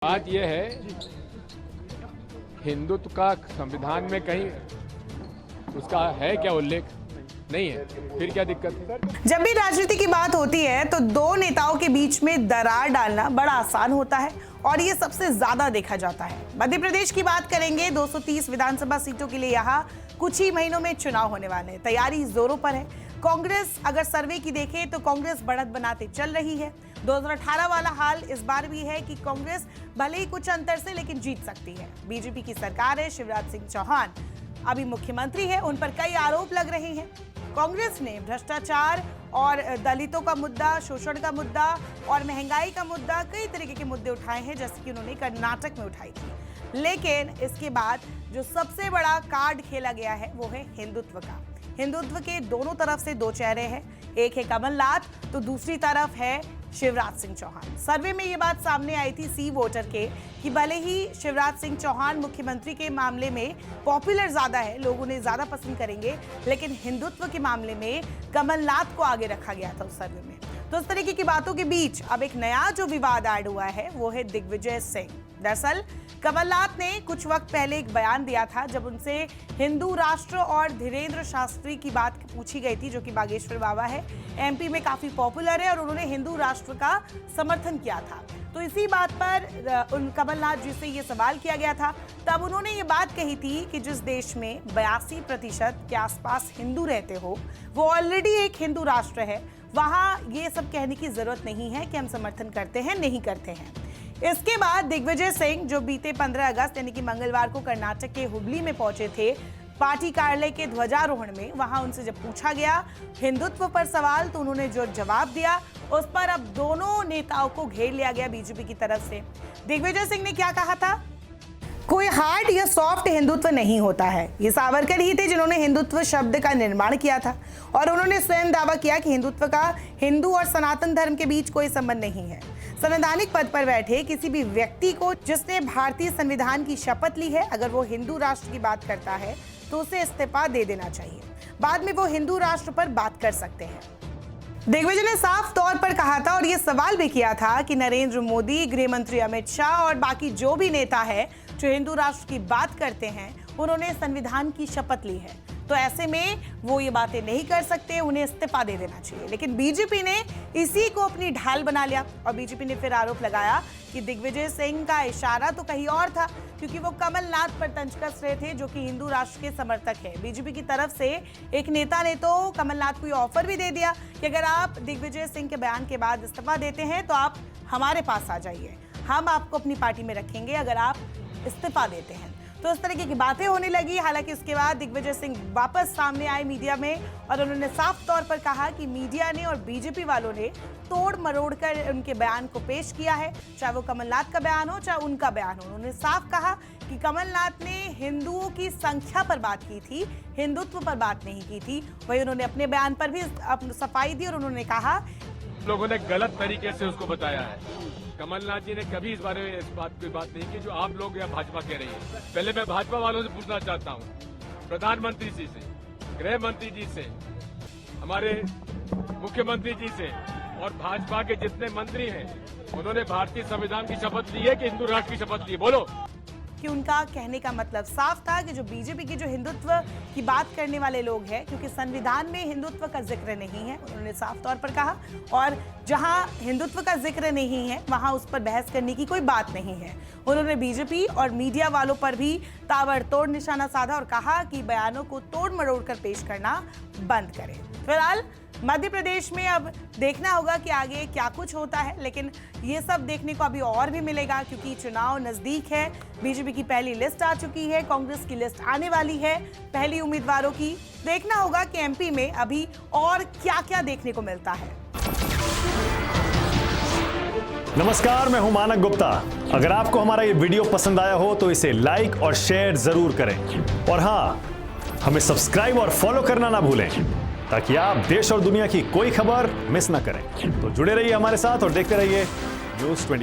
बात यह है, हिंदुत्व का संविधान में कहीं उसका है क्या उल्लेख? नहीं है, फिर क्या दिक्कत है? जब भी राजनीति की बात होती है तो दो नेताओं के बीच में दरार डालना बड़ा आसान होता है और ये सबसे ज्यादा देखा जाता है। मध्य प्रदेश की बात करेंगे। 230 विधानसभा सीटों के लिए यहाँ कुछ ही महीनों में चुनाव होने वाले हैं। तैयारी जोरों पर है। कांग्रेस अगर सर्वे की देखें तो कांग्रेस बढ़त बनाते चल रही है। 2018 वाला हाल इस बार भी है कि कांग्रेस भले ही कुछ अंतर से लेकिन जीत सकती है। बीजेपी की सरकार है। शिवराज सिंह चौहान अभी मुख्यमंत्री है। उन पर कई आरोप लग रहे हैं। कांग्रेस ने भ्रष्टाचार और दलितों का मुद्दा, शोषण का मुद्दा और महंगाई का मुद्दा, कई तरीके के मुद्दे उठाए हैं, जैसे कि उन्होंने कर्नाटक में उठाई थी। लेकिन इसके बाद जो सबसे बड़ा कार्ड खेला गया है वो है हिंदुत्व का। हिंदुत्व के दोनों तरफ से दो चेहरे हैं। एक है कमलनाथ तो दूसरी तरफ है शिवराज सिंह चौहान। सर्वे में ये बात सामने आई थी सी वोटर के कि भले ही शिवराज सिंह चौहान मुख्यमंत्री के मामले में पॉपुलर ज्यादा है, लोग उन्हें ज्यादा पसंद करेंगे, लेकिन हिंदुत्व के मामले में कमलनाथ को आगे रखा गया था उस सर्वे में। तो इस तरीके की बातों के बीच अब एक नया जो विवाद ऐड हुआ है वो है दिग्विजय सिंह। दरअसल कमलनाथ ने कुछ वक्त पहले एक बयान दिया था जब उनसे हिंदू राष्ट्र और धीरेन्द्र शास्त्री की बात पूछी गई थी, जो कि बागेश्वर बाबा है, एमपी में काफी पॉपुलर है और उन्होंने हिंदू राष्ट्र का समर्थन किया था। तो इसी बात पर उन कमलनाथ जी से ये सवाल किया गया था। तब उन्होंने ये बात कही थी कि जिस देश में 82% के आसपास हिंदू रहते हो वो ऑलरेडी एक हिंदू राष्ट्र है, वहां ये सब कहने की जरूरत नहीं है कि हम समर्थन करते हैं, नहीं करते हैं। इसके बाद दिग्विजय सिंह जो बीते 15 अगस्त यानी कि मंगलवार को कर्नाटक के हुबली में पहुंचे थे पार्टी कार्यालय के ध्वजारोहण में, वहां उनसे जब पूछा गया हिंदुत्व पर सवाल तो उन्होंने जो जवाब दिया उस पर अब दोनों नेताओं को घेर लिया गया बीजेपी की तरफ से। दिग्विजय सिंह ने क्या कहा था? कोई हार्ड या सॉफ्ट हिंदुत्व नहीं होता है। ये सावरकर ही थे जिन्होंने हिंदुत्व शब्द का निर्माण किया था और उन्होंने स्वयं दावा किया कि हिंदुत्व का हिंदू और सनातन धर्म के बीच कोई संबंध नहीं है। संवैधानिक पद पर बैठे किसी भी व्यक्ति को जिसने भारतीय संविधान की शपथ ली है, अगर वो हिंदू राष्ट्र की बात करता है तो उसे इस्तीफा दे देना चाहिए। बाद में वो हिंदू राष्ट्र पर बात कर सकते हैं। दिग्विजय ने साफ तौर पर कहा था और ये सवाल भी किया था कि नरेंद्र मोदी, गृह मंत्री अमित शाह और बाकी जो भी नेता है जो हिंदू राष्ट्र की बात करते हैं, उन्होंने संविधान की शपथ ली है, तो ऐसे में वो ये बातें नहीं कर सकते, उन्हें इस्तीफा दे देना चाहिए। लेकिन बीजेपी ने इसी को अपनी ढाल बना लिया और बीजेपी ने फिर आरोप लगाया कि दिग्विजय सिंह का इशारा तो कहीं और था, क्योंकि वो कमलनाथ पर तंज कस रहे थे जो कि हिंदू राष्ट्र के समर्थक है। बीजेपी की तरफ से एक नेता ने तो कमलनाथ को ये ऑफर भी दे दिया कि अगर आप दिग्विजय सिंह के बयान के बाद इस्तीफा देते हैं तो आप हमारे पास आ जाइए, हम आपको अपनी पार्टी में रखेंगे अगर आप इस्तीफा देते हैं। तो इस तरीके की बातें होने लगी। हालांकि इसके बाद दिग्विजय सिंह वापस सामने आए मीडिया में और उन्होंने साफ तौर पर कहा कि मीडिया ने और बीजेपी वालों ने तोड़ मरोड़ कर उनके बयान को पेश किया है, चाहे वो कमलनाथ का बयान हो चाहे उनका बयान हो। उन्होंने साफ कहा कि कमलनाथ ने हिंदुओं की संख्या पर बात की थी, हिंदुत्व पर बात नहीं की थी। वही उन्होंने अपने बयान पर भी सफाई दी और उन्होंने कहा लोगों ने गलत तरीके से उसको बताया है। कमलनाथ जी ने कभी इस बारे में इस बात की बात नहीं की जो आप लोग या भाजपा कह रही है। पहले मैं भाजपा वालों से पूछना चाहता हूँ, प्रधानमंत्री जी से, गृह मंत्री जी से, हमारे मुख्यमंत्री जी से और भाजपा के जितने मंत्री हैं, उन्होंने भारतीय संविधान की शपथ ली है कि हिंदू राष्ट्र की शपथ ली है? बोलो। कि उनका कहने का मतलब साफ था कि जो बीजेपी की जो हिंदुत्व की बात करने वाले लोग हैं, क्योंकि संविधान में हिंदुत्व का जिक्र नहीं है, उन्होंने साफ तौर पर कहा, और जहां हिंदुत्व का जिक्र नहीं है वहां उस पर बहस करने की कोई बात नहीं है। उन्होंने बीजेपी और मीडिया वालों पर भी ताबड़तोड़ निशाना साधा और कहा कि बयानों को तोड़ मरोड़ कर पेश करना बंद करें। फिलहाल मध्य प्रदेश में अब देखना होगा कि आगे क्या कुछ होता है, लेकिन ये सब देखने को अभी और भी मिलेगा क्योंकि चुनाव नजदीक है। बीजेपी की पहली लिस्ट आ चुकी है, कांग्रेस की लिस्ट आने वाली है पहली उम्मीदवारों की। देखना होगा कि एमपी में अभी और क्या क्या देखने को मिलता है। नमस्कार, मैं हूं मानक गुप्ता। अगर आपको हमारा ये वीडियो पसंद आया हो तो इसे लाइक और शेयर जरूर करें और हाँ, हमें सब्सक्राइब और फॉलो करना ना भूलें ताकि आप देश और दुनिया की कोई खबर मिस ना करें। तो जुड़े रहिए हमारे साथ और देखते रहिए न्यूज़ 24।